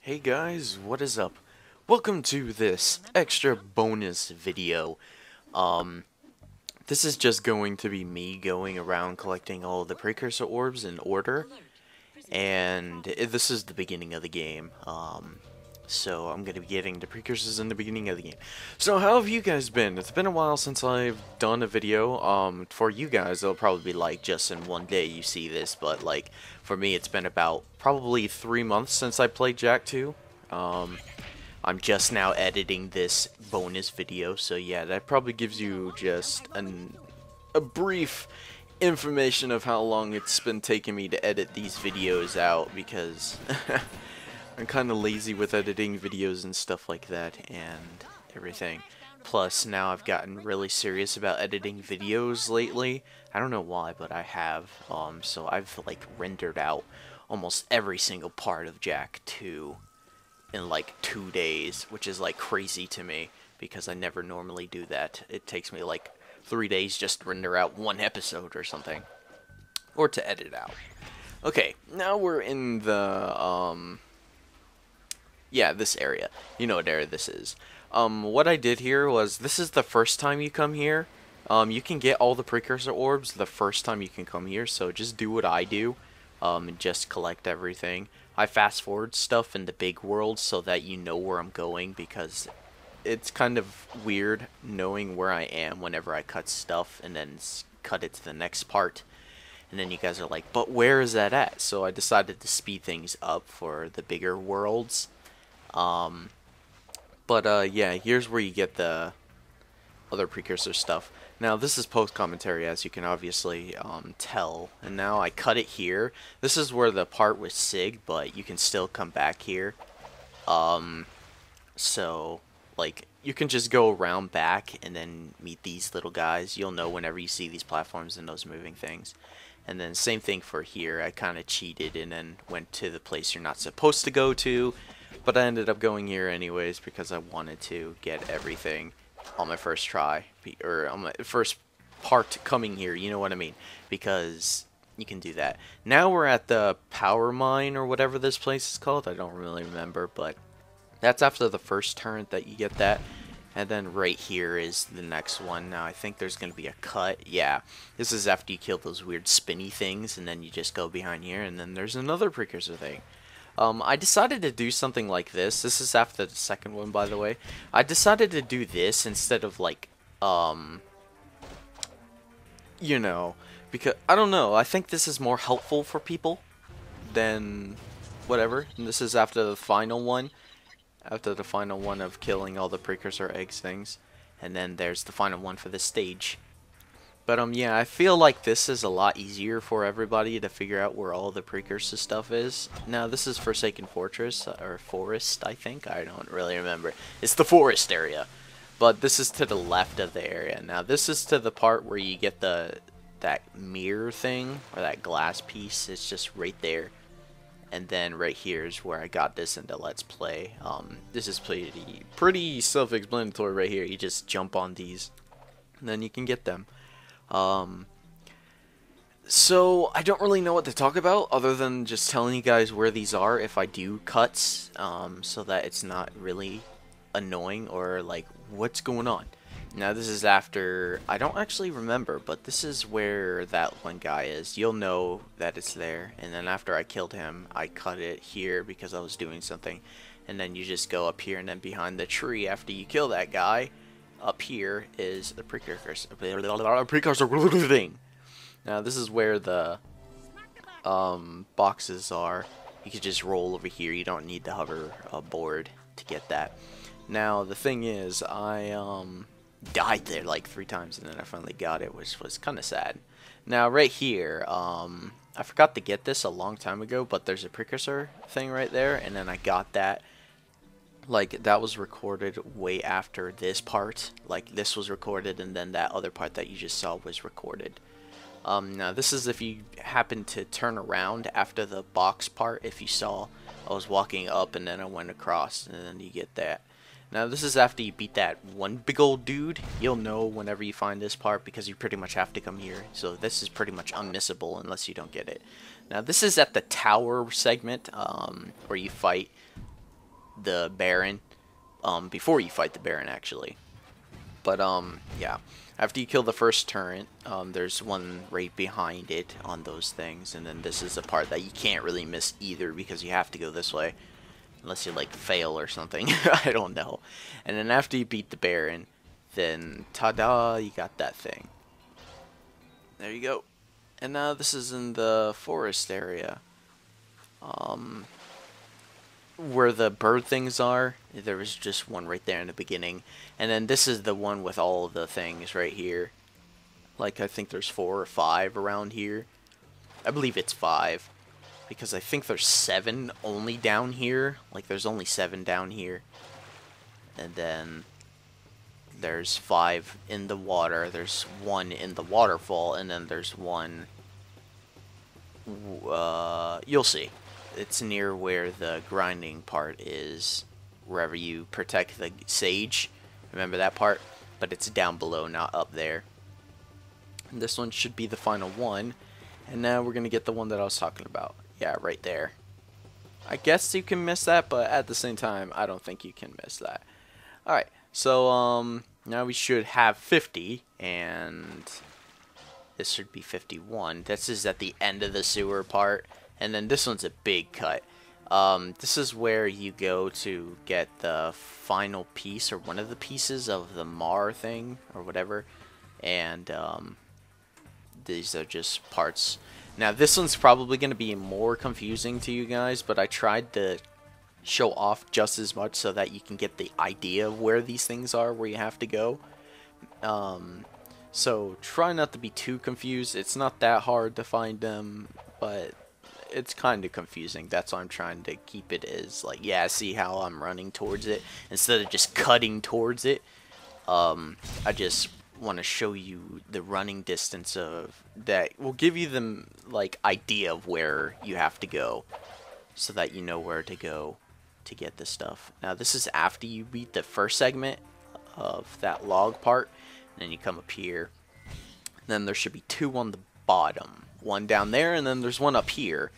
Hey guys, what is up? Welcome to this extra bonus video. Um, this is just going to be me going around collecting all the precursor orbs in order, and this is the beginning of the game. So I'm going to be getting the precursors in the beginning of the game. So how have you guys been? It's been a while since I've done a video. For you guys, it'll probably be like just in one day you see this, but like for me, it's been about probably 3 months since I played Jak 2. I'm just now editing this bonus video, so yeah, that probably gives you just a brief information of how long it's been taking me to edit these videos out, because I'm kind of lazy with editing videos and stuff like that and everything. Plus, now I've gotten really serious about editing videos lately. I don't know why, but I have. So I've like rendered out almost every single part of Jak 2 in like 2 days, which is like crazy to me because I never normally do that. It takes me like 3 days just to render out one episode or something, or to edit out. Okay, now we're in the yeah, this area. You know what area this is. What I did here was, this is the first time you come here. You can get all the precursor orbs the first time you can come here, so just do what I do. And just collect everything. I fast forward stuff in the big world so that you know where I'm going, because it's kind of weird knowing where I am whenever I cut stuff and then cut it to the next part. And then you guys are like, but where is that at? So I decided to speed things up for the bigger worlds. Yeah, here's where you get the other precursor stuff. Now, this is post-commentary, as you can obviously tell. And now I cut it here. This is where the part was Sig, but you can still come back here. So, like, you can just go around back and then meet these little guys. You'll know whenever you see these platforms and those moving things. And then same thing for here. I kind of cheated and then went to the place you're not supposed to go to. But I ended up going here anyways because I wanted to get everything on my first try, or on my first part coming here, you know what I mean, because you can do that. Now we're at the power mine, or whatever this place is called. I don't really remember, but that's after the first turn that you get that. And then right here is the next one. Now I think there's going to be a cut. Yeah, this is after you kill those weird spinny things, and then you just go behind here, and then there's another precursor thing. I decided to do something like this. This is after the second one, by the way. I decided to do this instead of like, you know, because, I don't know, I think this is more helpful for people than whatever. And this is after the final one. After the final one of killing all the precursor eggs things. And then there's the final one for this stage. But yeah, I feel like this is a lot easier for everybody to figure out where all the precursor stuff is. Now, this is Forsaken Fortress, or Forest, I think. I don't really remember. It's the forest area. But this is to the left of the area. Now, this is to the part where you get that mirror thing, or that glass piece. It's just right there. And then right here is where I got this into Let's Play. This is pretty self-explanatory right here. You just jump on these, and then you can get them. So I don't really know what to talk about other than just telling you guys where these are if I do cuts, so that it's not really annoying or like what's going on. Now this is after, I don't actually remember, but this is where that one guy is. You'll know that it's there, and then after I killed him, I cut it here because I was doing something, and then you just go up here, and then behind the tree after you kill that guy, up here is the precursor thing. Now this is where the boxes are. You can just roll over here. You don't need the hover board to get that. Now the thing is, I died there like 3 times, and then I finally got it, which was kind of sad. Now right here, I forgot to get this a long time ago, but there's a precursor thing right there, and then I got that. Like, that was recorded way after this part. Like, this was recorded, and then that other part that you just saw was recorded. Now, this is if you happen to turn around after the box part. If you saw, I was walking up, and then I went across, and then you get that. Now, this is after you beat that one big old dude. You'll know whenever you find this part, because you pretty much have to come here. So, this is pretty much unmissable unless you don't get it. Now, this is at the tower segment, where you fight the Baron, before you fight the Baron, actually. But, yeah. After you kill the first turret, there's one right behind it on those things, and then this is a part that you can't really miss either because you have to go this way. Unless you, like, fail or something. I don't know. And then after you beat the Baron, then, ta-da, you got that thing. There you go. And now this is in the forest area. Where the bird things are, there was just one right there in the beginning. And then this is the one with all the things right here. Like, I think there's 4 or 5 around here. I believe it's 5. Because I think there's 7 only down here. Like, there's only 7 down here. And then there's 5 in the water. There's 1 in the waterfall. And then there's 1... you'll see. It's near where the grinding part is, wherever you protect the sage. Remember that part? But it's down below, not up there. And this one should be the final one. And now we're going to get the one that I was talking about. Yeah, right there. I guess you can miss that, but at the same time, I don't think you can miss that. Alright, so now we should have 50, and this should be 51. This is at the end of the sewer part. And then this one's a big cut. This is where you go to get the final piece, or one of the pieces of the Mar thing, or whatever. And these are just parts. Now this one's probably going to be more confusing to you guys, but I tried to show off just as much so that you can get the idea of where these things are, where you have to go. So try not to be too confused. It's not that hard to find them, but it's kind of confusing. That's why I'm trying to keep it as, like, yeah, see how I'm running towards it instead of just cutting towards it. I just want to show you the running distance of that will give you the, like, idea of where you have to go so that you know where to go to get this stuff. Now this is after you beat the first segment of that log part, and then you come up here. Then there should be 2 on the bottom. 1 down there, and then there's 1 up here.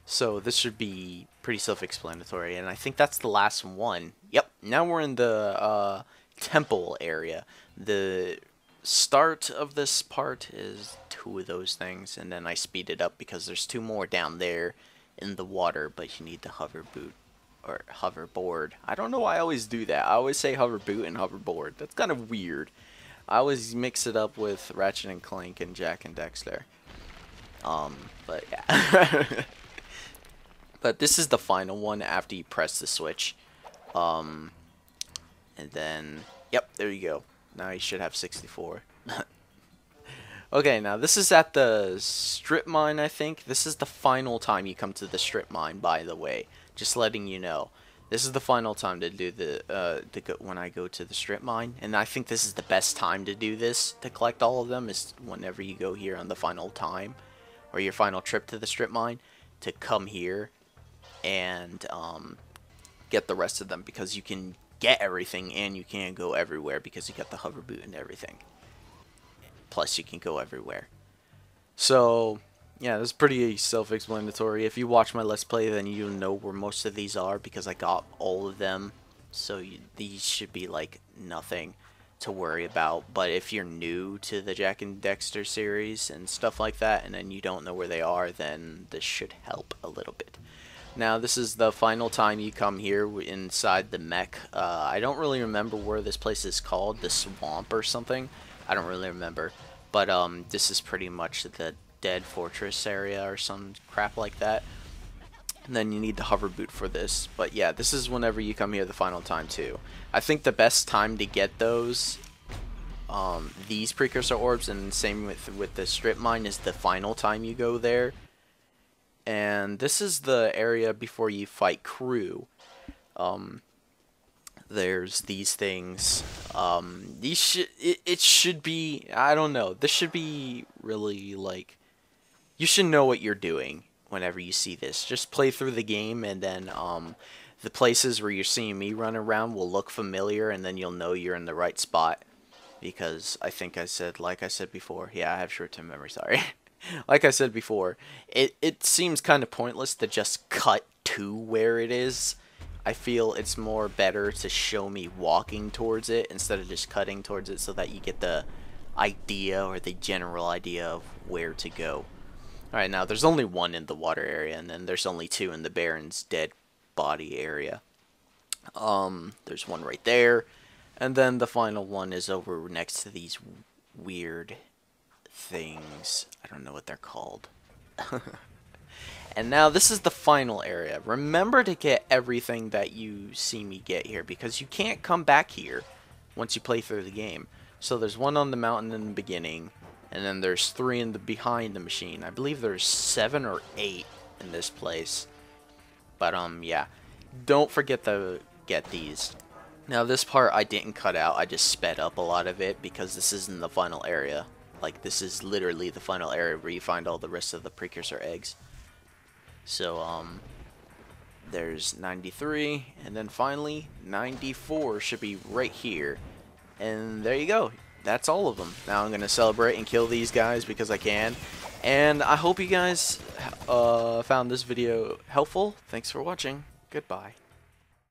So this should be pretty self-explanatory, and I think that's the last one. Yep, now we're in the temple area. The start of this part is 2 of those things, and then I speed it up because there's 2 more down there in the water, but you need the hover boot or hoverboard. I don't know why I always do that. I always say hover boot and hoverboard. That's kind of weird. I always mix it up with Ratchet and Clank and Jak and Daxter. But yeah. But this is the final one after you press the switch. And then, yep, there you go. Now you should have 64. Okay, now this is at the strip mine, I think. This is the final time you come to the strip mine, by the way. Just letting you know. This is the final time to do the when I go to the strip mine, and I think this is the best time to do this, to collect all of them, is whenever you go here on the final time, or your final trip to the strip mine, to come here and get the rest of them, because you can get everything and you can go everywhere because you got the hover boot and everything. Plus you can go everywhere. So yeah, this is pretty self-explanatory. If you watch my Let's Play, then you know where most of these are because I got all of them. So these should be like nothing to worry about. But if you're new to the Jak and Daxter series and stuff like that, and then you don't know where they are, then this should help a little bit. Now this is the final time you come here inside the mech. I don't really remember where this place is called, the swamp or something. I don't really remember. But this is pretty much the dead fortress area or some crap like that. And then you need the hover boot for this. But yeah, this is whenever you come here the final time too. I think the best time to get those, these precursor orbs, and same with the strip mine, is the final time you go there. And this is the area before you fight crew. There's these things. It should be, I don't know, this should be really, like, you should know what you're doing whenever you see this. Just play through the game, and then the places where you're seeing me run around will look familiar, and then you'll know you're in the right spot. Because I think I said, like I said before, yeah, I have short-term memory, sorry. Like I said before, it seems kind of pointless to just cut to where it is, I feel it's more better to show me walking towards it instead of just cutting towards it, so that you get the idea or the general idea of where to go. Alright, now there's only one in the water area, and then there's only two in the Baron's dead body area. There's one right there, and then the final one is over next to these weird things. I don't know what they're called. And now this is the final area. Remember to get everything that you see me get here, because you can't come back here once you play through the game. So there's one on the mountain in the beginning, and then there's 3 in the behind the machine. I believe there's 7 or 8 in this place. But yeah, don't forget to get these. Now this part I didn't cut out. I just sped up a lot of it because this isn't the final area. Like, this is literally the final area where you find all the rest of the precursor eggs. So there's 93, and then finally 94 should be right here. And there you go. That's all of them. Now I'm going to celebrate and kill these guys because I can. And I hope you guys found this video helpful. Thanks for watching. Goodbye.